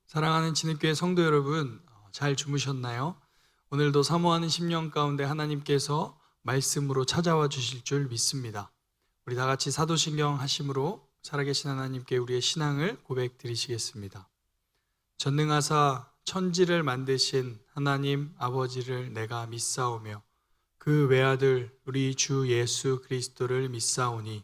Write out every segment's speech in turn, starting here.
사랑하는 진흙교회 성도 여러분, 잘 주무셨나요? 오늘도 사모하는 심령 가운데 하나님께서 말씀으로 찾아와 주실 줄 믿습니다. 우리 다 같이 사도신경 하심으로 살아계신 하나님께 우리의 신앙을 고백드리시겠습니다. 전능하사 천지를 만드신 하나님 아버지를 내가 믿사오며 그 외아들 우리 주 예수 그리스도를 믿사오니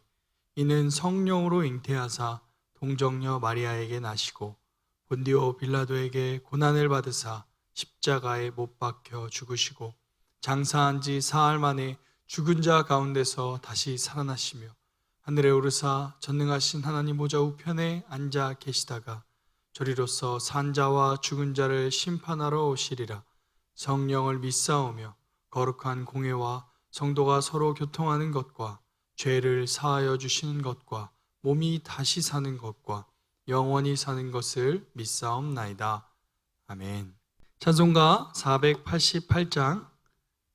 이는 성령으로 잉태하사 동정녀 마리아에게 나시고 본디오 빌라도에게 고난을 받으사 십자가에 못 박혀 죽으시고 장사한 지 사흘 만에 죽은 자 가운데서 다시 살아나시며 하늘에 오르사 전능하신 하나님 보좌 우편에 앉아 계시다가 저리로서 산 자와 죽은 자를 심판하러 오시리라. 성령을 믿사오며 거룩한 공회와 성도가 서로 교통하는 것과 죄를 사하여 주시는 것과 몸이 다시 사는 것과 영원히 사는 것을 믿사옵나이다. 아멘. 찬송가 488장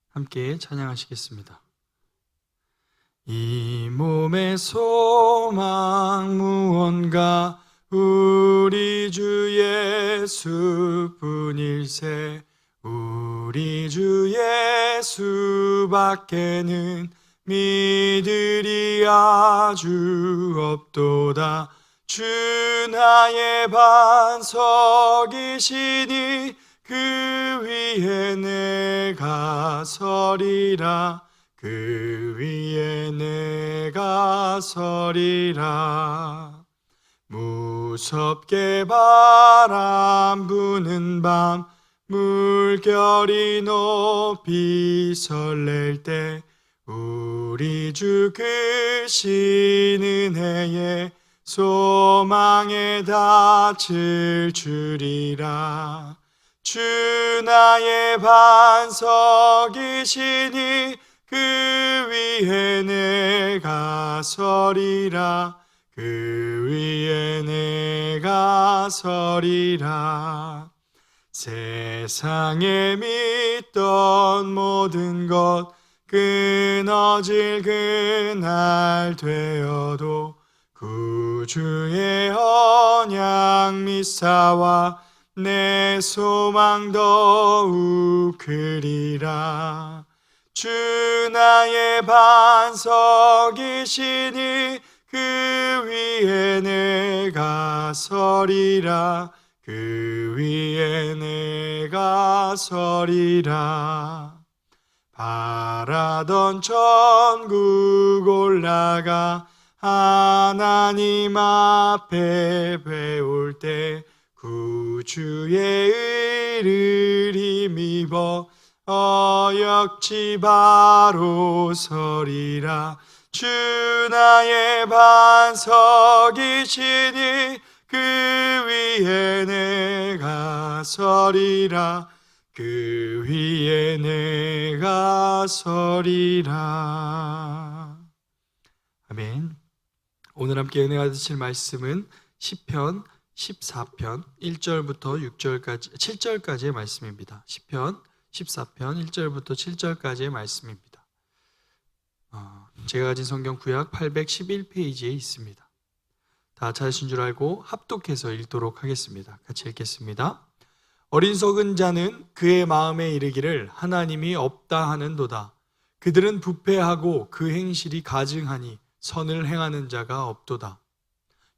함께 찬양하시겠습니다. 이 몸의 소망 무언가 우리 주 예수뿐일세. 우리 주 예수밖에는 믿으리 아주 없도다. 주 나의 반석이시니 그 위에 내가 서리라. 그 위에 내가 서리라. 무섭게 바람 부는 밤 물결이 높이 설렐 때 우리 주 크신 은혜에 소망에 닿을 줄이라. 주 나의 반석이시니 그 위에 내가 서리라. 그 위에 내가 서리라. 세상에 믿던 모든 것 끊어질 그날 되어도 구주의 언약 미사와 내 소망 더욱 크리라. 주 나의 반석이시니 그 위에 내가 서리라. 그 위에 내가 서리라. 바라던 천국 올라가 하나님 앞에 배울 때 구주의 의를 힘입어 어역지 바로 서리라. 주 나의 반석이시니 그 위에 내가 서리라. 그 위에 내가 서리라. 아멘. 오늘 함께 은혜 받으실 말씀은 시편 14편 1절부터 6절까지 7절까지의 말씀입니다. 시편 14편 1절부터 7절까지의 말씀입니다. 제가 가진 성경 구약 811페이지에 있습니다. 다 찾으신 줄 알고 합독해서 읽도록 하겠습니다. 같이 읽겠습니다. 어리석은 자는 그의 마음에 이르기를 하나님이 없다 하는도다. 그들은 부패하고 그 행실이 가증하니 선을 행하는 자가 없도다.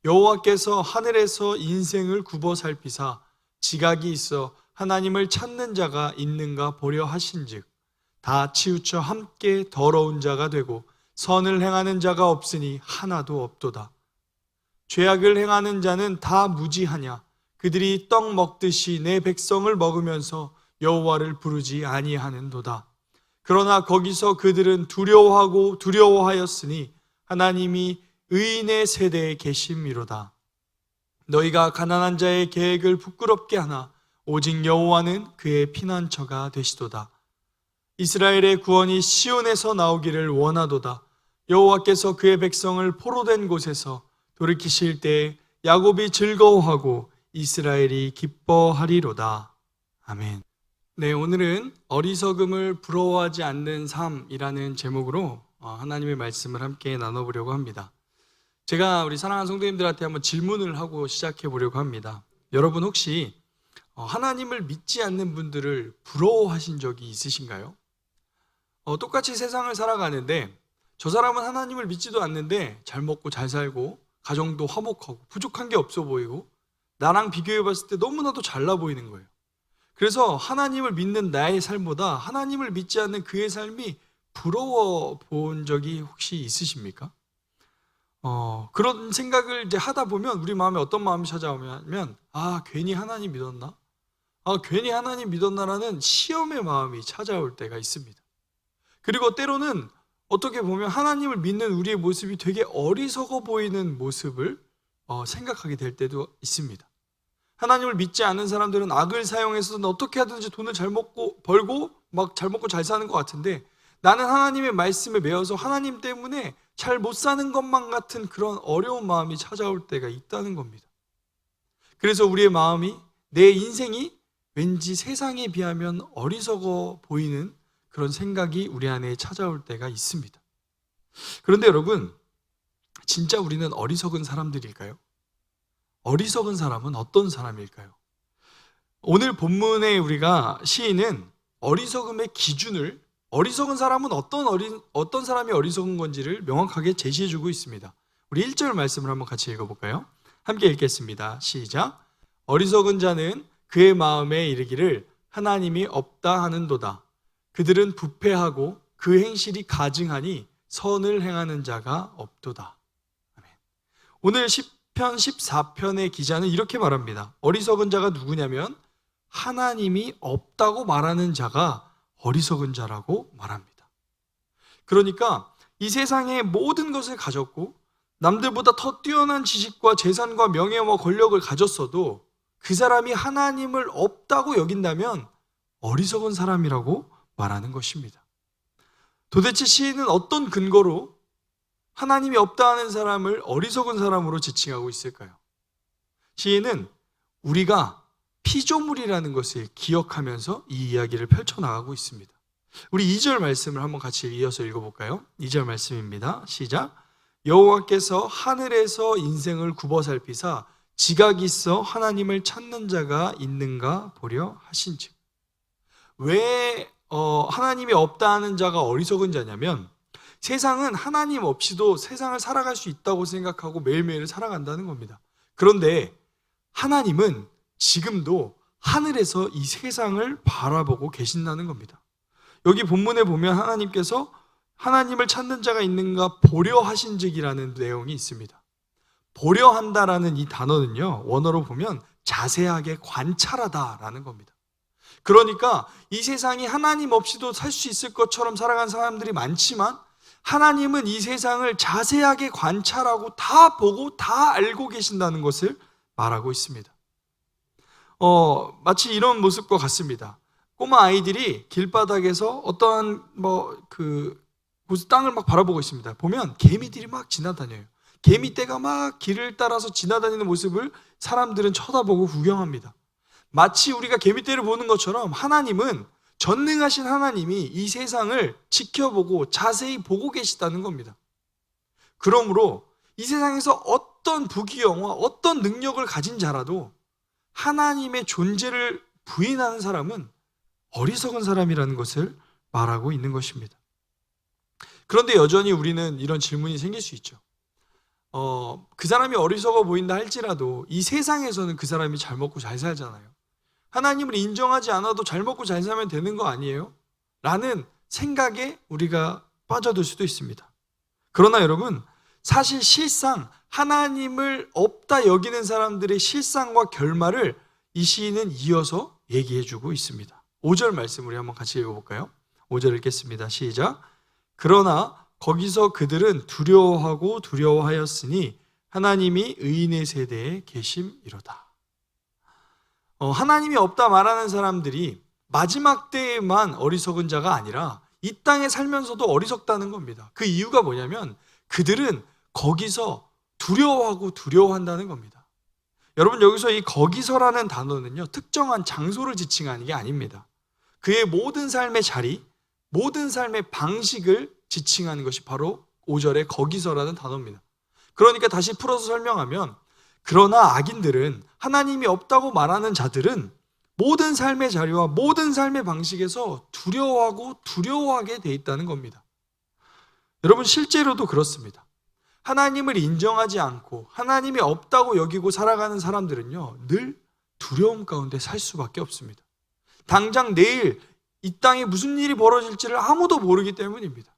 여호와께서 하늘에서 인생을 굽어 살피사 지각이 있어 하나님을 찾는 자가 있는가 보려 하신즉 다 치우쳐 함께 더러운 자가 되고 선을 행하는 자가 없으니 하나도 없도다. 죄악을 행하는 자는 다 무지하냐. 그들이 떡 먹듯이 내 백성을 먹으면서 여호와를 부르지 아니하는도다. 그러나 거기서 그들은 두려워하였으니 하나님이 의인의 세대에 계심이로다. 너희가 가난한 자의 계획을 부끄럽게 하나 오직 여호와는 그의 피난처가 되시도다. 이스라엘의 구원이 시온에서 나오기를 원하도다. 여호와께서 그의 백성을 포로된 곳에서 돌이키실 때에 야곱이 즐거워하고 이스라엘이 기뻐하리로다. 아멘. 네, 오늘은 어리석음을 부러워하지 않는 삶이라는 제목으로 하나님의 말씀을 함께 나눠보려고 합니다. 제가 우리 사랑하는 성도님들한테 한번 질문을 하고 시작해 보려고 합니다. 여러분 혹시 하나님을 믿지 않는 분들을 부러워하신 적이 있으신가요? 똑같이 세상을 살아가는데 저 사람은 하나님을 믿지도 않는데 잘 먹고 잘 살고 가정도 화목하고 부족한 게 없어 보이고 나랑 비교해 봤을 때 너무나도 잘나 보이는 거예요. 그래서 하나님을 믿는 나의 삶보다 하나님을 믿지 않는 그의 삶이 부러워 본 적이 혹시 있으십니까? 그런 생각을 이제 하다 보면 우리 마음에 어떤 마음이 찾아오면 괜히 하나님 믿었나? 괜히 하나님 믿었나라는 시험의 마음이 찾아올 때가 있습니다. 그리고 때로는 어떻게 보면 하나님을 믿는 우리의 모습이 되게 어리석어 보이는 모습을 생각하게 될 때도 있습니다. 하나님을 믿지 않는 사람들은 악을 사용해서는 어떻게 하든지 돈을 잘 먹고 벌고 막 잘 먹고 잘 사는 것 같은데 나는 하나님의 말씀에 매여서 하나님 때문에 잘 못 사는 것만 같은 그런 어려운 마음이 찾아올 때가 있다는 겁니다. 그래서 우리의 마음이, 내 인생이 왠지 세상에 비하면 어리석어 보이는 그런 생각이 우리 안에 찾아올 때가 있습니다. 그런데 여러분, 진짜 우리는 어리석은 사람들일까요? 어리석은 사람은 어떤 사람일까요? 오늘 본문에 우리가 시인은 어리석음의 기준을, 어리석은 사람은 어떤 사람이 어리석은 건지를 명확하게 제시해주고 있습니다. 우리 1절 말씀을 한번 같이 읽어볼까요? 함께 읽겠습니다. 시작. 어리석은 자는 그의 마음에 이르기를 하나님이 없다 하는도다. 그들은 부패하고 그 행실이 가증하니 선을 행하는 자가 없도다. 아멘. 오늘 시편 14편의 기자는 이렇게 말합니다. 어리석은 자가 누구냐면 하나님이 없다고 말하는 자가 어리석은 자라고 말합니다. 그러니까 이 세상의 모든 것을 가졌고 남들보다 더 뛰어난 지식과 재산과 명예와 권력을 가졌어도 그 사람이 하나님을 없다고 여긴다면 어리석은 사람이라고 말하는 것입니다. 도대체 시인은 어떤 근거로 하나님이 없다 하는 사람을 어리석은 사람으로 지칭하고 있을까요? 시인은 우리가 피조물이라는 것을 기억하면서 이 이야기를 펼쳐나가고 있습니다. 우리 2절 말씀을 한번 같이 이어서 읽어볼까요? 2절 말씀입니다. 시작. 여호와께서 하늘에서 인생을 굽어 살피사 지각이 있어 하나님을 찾는 자가 있는가 보려 하신즉. 왜 하나님이 없다 하는 자가 어리석은 자냐면 세상은 하나님 없이도 세상을 살아갈 수 있다고 생각하고 매일매일 살아간다는 겁니다. 그런데 하나님은 지금도 하늘에서 이 세상을 바라보고 계신다는 겁니다. 여기 본문에 보면 하나님께서 하나님을 찾는 자가 있는가 보려 하신즉이라는 내용이 있습니다. 보려 한다라는 이 단어는요, 원어로 보면 자세하게 관찰하다라는 겁니다. 그러니까 이 세상이 하나님 없이도 살 수 있을 것처럼 살아간 사람들이 많지만 하나님은 이 세상을 자세하게 관찰하고 다 보고 다 알고 계신다는 것을 말하고 있습니다. 마치 이런 모습과 같습니다. 꼬마 아이들이 길바닥에서 어떠한 땅을 막 바라보고 있습니다. 보면 개미들이 막 지나다녀요. 개미떼가 막 길을 따라서 지나다니는 모습을 사람들은 쳐다보고 구경합니다. 마치 우리가 개미떼를 보는 것처럼 하나님은, 전능하신 하나님이 이 세상을 지켜보고 자세히 보고 계시다는 겁니다. 그러므로 이 세상에서 어떤 부귀영화, 어떤 능력을 가진 자라도 하나님의 존재를 부인하는 사람은 어리석은 사람이라는 것을 말하고 있는 것입니다. 그런데 여전히 우리는 이런 질문이 생길 수 있죠. 그 사람이 어리석어 보인다 할지라도 이 세상에서는 그 사람이 잘 먹고 잘 살잖아요. 하나님을 인정하지 않아도 잘 먹고 잘 살면 되는 거 아니에요? 라는 생각에 우리가 빠져들 수도 있습니다. 그러나 여러분, 사실 실상 하나님을 없다 여기는 사람들의 실상과 결말을 이 시인은 이어서 얘기해주고 있습니다. 5절 말씀 우리 한번 같이 읽어볼까요? 5절 읽겠습니다. 시작. 그러나 거기서 그들은 두려워하고 두려워하였으니 하나님이 의인의 세대에 계심이로다. 하나님이 없다 말하는 사람들이 마지막 때에만 어리석은 자가 아니라 이 땅에 살면서도 어리석다는 겁니다. 그 이유가 뭐냐면 그들은 거기서 두려워하고 두려워한다는 겁니다. 여러분, 여기서 이 거기서라는 단어는요, 특정한 장소를 지칭하는 게 아닙니다. 그의 모든 삶의 자리, 모든 삶의 방식을 지칭하는 것이 바로 5절의 거기서라는 단어입니다. 그러니까 다시 풀어서 설명하면, 그러나 악인들은, 하나님이 없다고 말하는 자들은 모든 삶의 자리와 모든 삶의 방식에서 두려워하게 돼 있다는 겁니다. 여러분, 실제로도 그렇습니다. 하나님을 인정하지 않고 하나님이 없다고 여기고 살아가는 사람들은요, 늘 두려움 가운데 살 수밖에 없습니다. 당장 내일 이 땅에 무슨 일이 벌어질지를 아무도 모르기 때문입니다.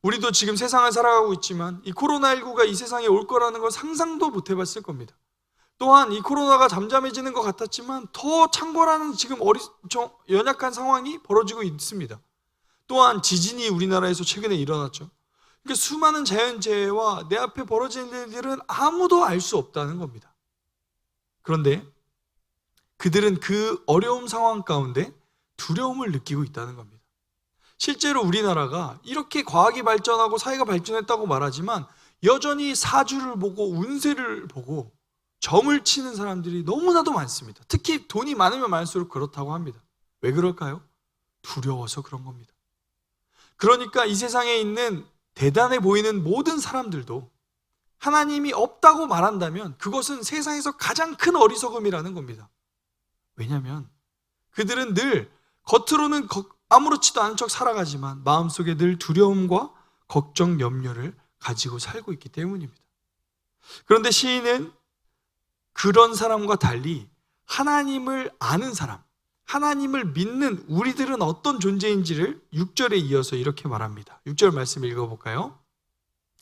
우리도 지금 세상을 살아가고 있지만 이 코로나19가 이 세상에 올 거라는 걸 상상도 못 해봤을 겁니다. 또한 이 코로나가 잠잠해지는 것 같았지만 더 창궐하는 지금 연약한 상황이 벌어지고 있습니다. 또한 지진이 우리나라에서 최근에 일어났죠. 그러니까 수많은 자연재해와 내 앞에 벌어지는 일들은 아무도 알 수 없다는 겁니다. 그런데 그들은 그 어려운 상황 가운데 두려움을 느끼고 있다는 겁니다. 실제로 우리나라가 이렇게 과학이 발전하고 사회가 발전했다고 말하지만 여전히 사주를 보고 운세를 보고 점을 치는 사람들이 너무나도 많습니다. 특히 돈이 많으면 많을수록 그렇다고 합니다. 왜 그럴까요? 두려워서 그런 겁니다. 그러니까 이 세상에 있는 대단해 보이는 모든 사람들도 하나님이 없다고 말한다면 그것은 세상에서 가장 큰 어리석음이라는 겁니다. 왜냐하면 그들은 늘 겉으로는 아무렇지도 않은 척 살아가지만 마음속에 늘 두려움과 걱정, 염려를 가지고 살고 있기 때문입니다. 그런데 시인은 그런 사람과 달리 하나님을 아는 사람, 하나님을 믿는 우리들은 어떤 존재인지를 6절에 이어서 이렇게 말합니다. 6절 말씀 읽어볼까요?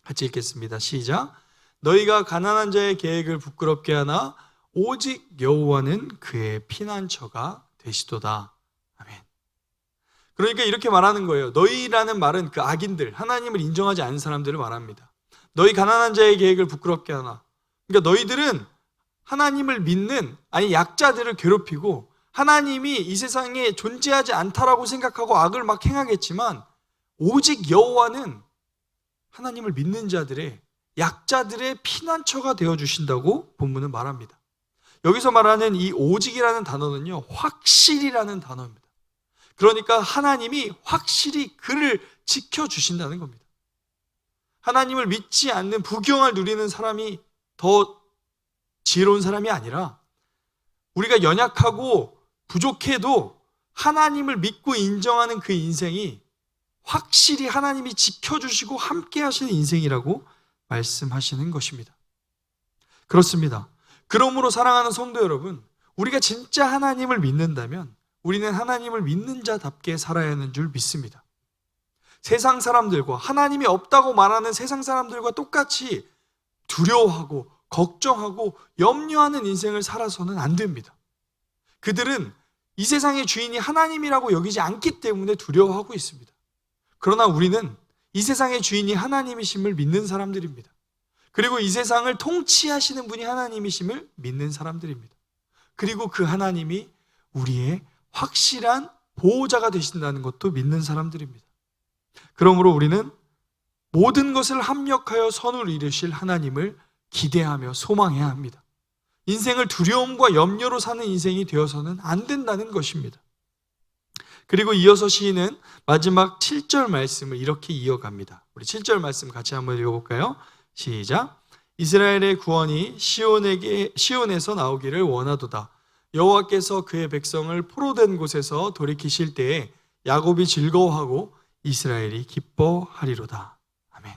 같이 읽겠습니다. 시작. 너희가 가난한 자의 계획을 부끄럽게 하나 오직 여호와는 그의 피난처가 되시도다. 아멘. 그러니까 이렇게 말하는 거예요. 너희라는 말은 그 악인들, 하나님을 인정하지 않는 사람들을 말합니다. 너희 가난한 자의 계획을 부끄럽게 하나. 그러니까 너희들은 하나님을 믿는, 약자들을 괴롭히고 하나님이 이 세상에 존재하지 않다라고 생각하고 악을 막 행하겠지만 오직 여호와는 하나님을 믿는 자들의, 약자들의 피난처가 되어주신다고 본문은 말합니다. 여기서 말하는 이 오직이라는 단어는요, 확실이라는 단어입니다. 그러니까 하나님이 확실히 그를 지켜주신다는 겁니다. 하나님을 믿지 않는 부귀영화를 누리는 사람이 더 지혜로운 사람이 아니라 우리가 연약하고 부족해도 하나님을 믿고 인정하는 그 인생이 확실히 하나님이 지켜주시고 함께 하시는 인생이라고 말씀하시는 것입니다. 그렇습니다. 그러므로 사랑하는 성도 여러분, 우리가 진짜 하나님을 믿는다면 우리는 하나님을 믿는 자답게 살아야 하는 줄 믿습니다. 세상 사람들과, 하나님이 없다고 말하는 세상 사람들과 똑같이 두려워하고 걱정하고 염려하는 인생을 살아서는 안 됩니다. 그들은 이 세상의 주인이 하나님이라고 여기지 않기 때문에 두려워하고 있습니다. 그러나 우리는 이 세상의 주인이 하나님이심을 믿는 사람들입니다. 그리고 이 세상을 통치하시는 분이 하나님이심을 믿는 사람들입니다. 그리고 그 하나님이 우리의 확실한 보호자가 되신다는 것도 믿는 사람들입니다. 그러므로 우리는 모든 것을 합력하여 선을 이루실 하나님을 기대하며 소망해야 합니다. 인생을 두려움과 염려로 사는 인생이 되어서는 안 된다는 것입니다. 그리고 이어서 시인은 마지막 7절 말씀을 이렇게 이어갑니다. 우리 7절 말씀 같이 한번 읽어볼까요? 시작. 이스라엘의 구원이 시온에서 나오기를 원하도다. 여호와께서 그의 백성을 포로된 곳에서 돌이키실 때에 야곱이 즐거워하고 이스라엘이 기뻐하리로다. 아멘.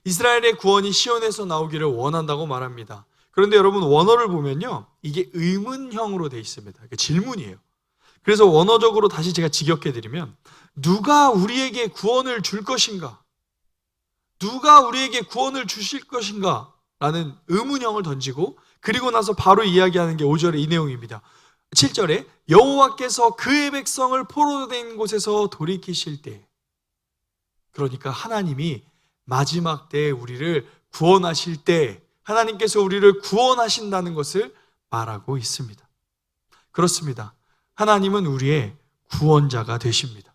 이스라엘의 구원이 시온에서 나오기를 원한다고 말합니다. 그런데 여러분, 원어를 보면요, 이게 의문형으로 되어 있습니다. 그러니까 질문이에요. 그래서 원어적으로 다시 제가 직역해드리면, 누가 우리에게 구원을 줄 것인가? 누가 우리에게 구원을 주실 것인가? 라는 의문형을 던지고, 그리고 나서 바로 이야기하는 게 5절의 이 내용입니다. 7절에 여호와께서 그의 백성을 포로된 곳에서 돌이키실 때, 그러니까 하나님이 마지막 때에 우리를 구원하실 때 하나님께서 우리를 구원하신다는 것을 말하고 있습니다. 그렇습니다. 하나님은 우리의 구원자가 되십니다.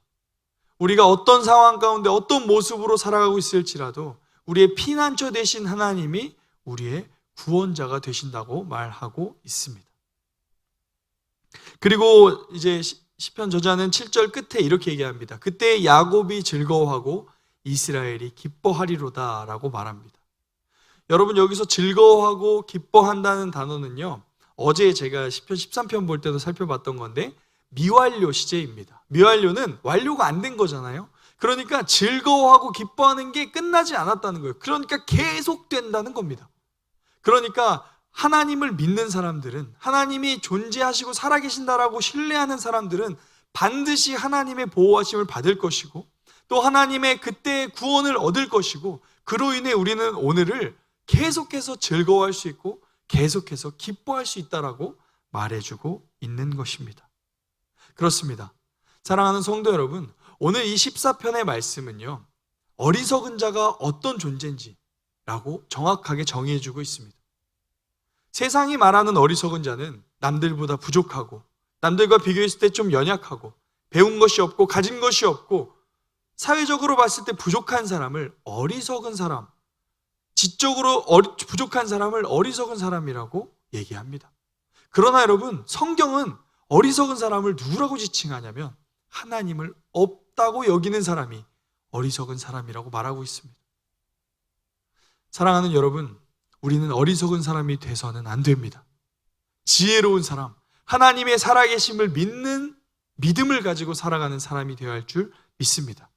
우리가 어떤 상황 가운데 어떤 모습으로 살아가고 있을지라도 우리의 피난처 되신 하나님이 우리의 구원자가 되신다고 말하고 있습니다. 그리고 이제 시편 저자는 7절 끝에 이렇게 얘기합니다. 그때 야곱이 즐거워하고 이스라엘이 기뻐하리로다 라고 말합니다. 여러분, 여기서 즐거워하고 기뻐한다는 단어는요, 어제 제가 시편 13편 볼 때도 살펴봤던 건데 미완료 시제입니다. 미완료는 완료가 안 된 거잖아요. 그러니까 즐거워하고 기뻐하는 게 끝나지 않았다는 거예요. 그러니까 계속된다는 겁니다. 그러니까 하나님을 믿는 사람들은, 하나님이 존재하시고 살아계신다라고 신뢰하는 사람들은 반드시 하나님의 보호하심을 받을 것이고 또 하나님의 그때의 구원을 얻을 것이고, 그로 인해 우리는 오늘을 계속해서 즐거워할 수 있고 계속해서 기뻐할 수 있다라고 말해주고 있는 것입니다. 그렇습니다. 사랑하는 성도 여러분, 오늘 이 14편의 말씀은요, 어리석은 자가 어떤 존재인지라고 정확하게 정의해주고 있습니다. 세상이 말하는 어리석은 자는 남들보다 부족하고 남들과 비교했을 때 좀 연약하고 배운 것이 없고 가진 것이 없고 사회적으로 봤을 때 부족한 사람을 어리석은 사람, 지적으로 부족한 사람을 어리석은 사람이라고 얘기합니다. 그러나 여러분, 성경은 어리석은 사람을 누구라고 지칭하냐면 하나님을 없다고 여기는 사람이 어리석은 사람이라고 말하고 있습니다. 사랑하는 여러분, 우리는 어리석은 사람이 돼서는 안 됩니다. 지혜로운 사람, 하나님의 살아계심을 믿는 믿음을 가지고 살아가는 사람이 되어야 할 줄 믿습니다.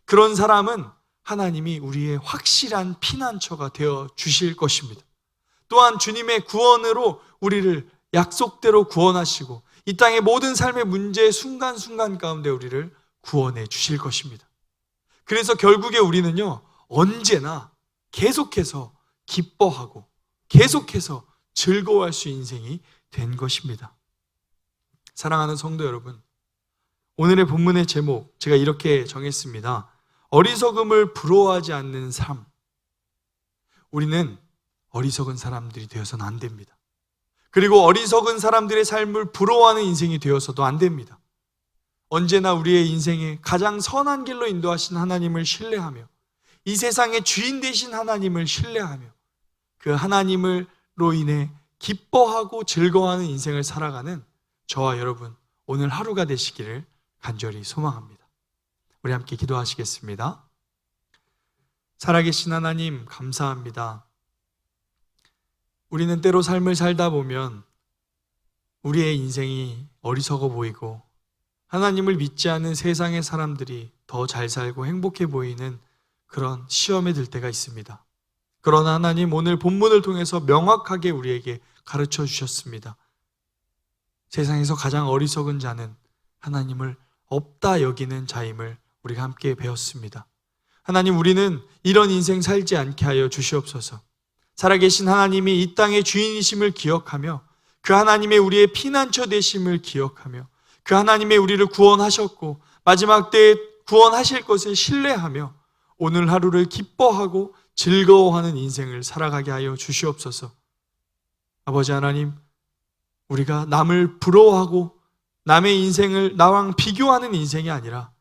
그런 사람은 하나님이 우리의 확실한 피난처가 되어 주실 것입니다. 또한 주님의 구원으로 우리를 약속대로 구원하시고 이 땅의 모든 삶의 문제의 순간순간 가운데 우리를 구원해 주실 것입니다. 그래서 결국에 우리는요, 언제나 계속해서 기뻐하고 계속해서 즐거워할 수 있는 인생이 된 것입니다. 사랑하는 성도 여러분, 오늘의 본문의 제목 제가 이렇게 정했습니다. 어리석음을 부러워하지 않는 삶. 우리는 어리석은 사람들이 되어서는 안 됩니다. 그리고 어리석은 사람들의 삶을 부러워하는 인생이 되어서도 안 됩니다. 언제나 우리의 인생에 가장 선한 길로 인도하신 하나님을 신뢰하며 이 세상의 주인 되신 하나님을 신뢰하며 그 하나님으로 인해 기뻐하고 즐거워하는 인생을 살아가는 저와 여러분, 오늘 하루가 되시기를 간절히 소망합니다. 우리 함께 기도하시겠습니다. 살아계신 하나님, 감사합니다. 우리는 때로 삶을 살다 보면 우리의 인생이 어리석어 보이고 하나님을 믿지 않는 세상의 사람들이 더 잘 살고 행복해 보이는 그런 시험에 들 때가 있습니다. 그러나 하나님, 오늘 본문을 통해서 명확하게 우리에게 가르쳐 주셨습니다. 세상에서 가장 어리석은 자는 하나님을 없다 여기는 자임을 우리가 함께 배웠습니다. 하나님, 우리는 이런 인생 살지 않게 하여 주시옵소서. 살아계신 하나님이 이 땅의 주인이심을 기억하며 그 하나님의 우리의 피난처 되심을 기억하며 그 하나님의 우리를 구원하셨고 마지막 때에 구원하실 것을 신뢰하며 오늘 하루를 기뻐하고 즐거워하는 인생을 살아가게 하여 주시옵소서. 아버지 하나님, 우리가 남을 부러워하고 남의 인생을 나와 비교하는 인생이 아니라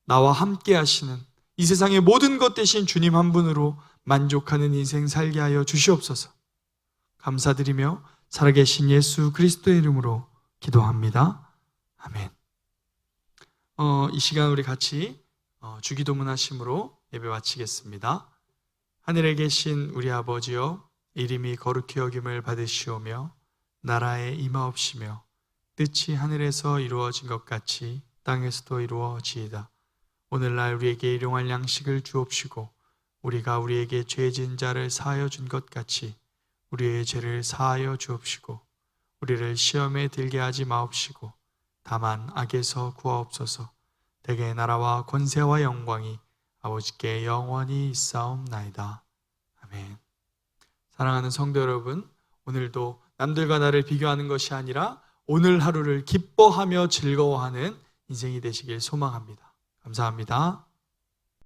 나와 함께 하시는 이 세상의 모든 것 대신 주님 한 분으로 만족하는 인생 살게 하여 주시옵소서. 감사드리며 살아계신 예수 그리스도의 이름으로 기도합니다. 아멘. 이 시간 우리 같이 주기도문 하심으로 예배 마치겠습니다. 하늘에 계신 우리 아버지여, 이름이 거룩히 여김을 받으시오며 나라에 임하옵시며 뜻이 하늘에서 이루어진 것 같이 땅에서도 이루어지이다. 오늘날 우리에게 일용할 양식을 주옵시고 우리가 우리에게 죄진 자를 사하여 준 것 같이 우리의 죄를 사하여 주옵시고 우리를 시험에 들게 하지 마옵시고 다만 악에서 구하옵소서. 대개 나라와 권세와 영광이 아버지께 영원히 있사옵나이다. 아멘. 사랑하는 성도 여러분, 오늘도 남들과 나를 비교하는 것이 아니라 오늘 하루를 기뻐하며 즐거워하는 인생이 되시길 소망합니다. 감사합니다.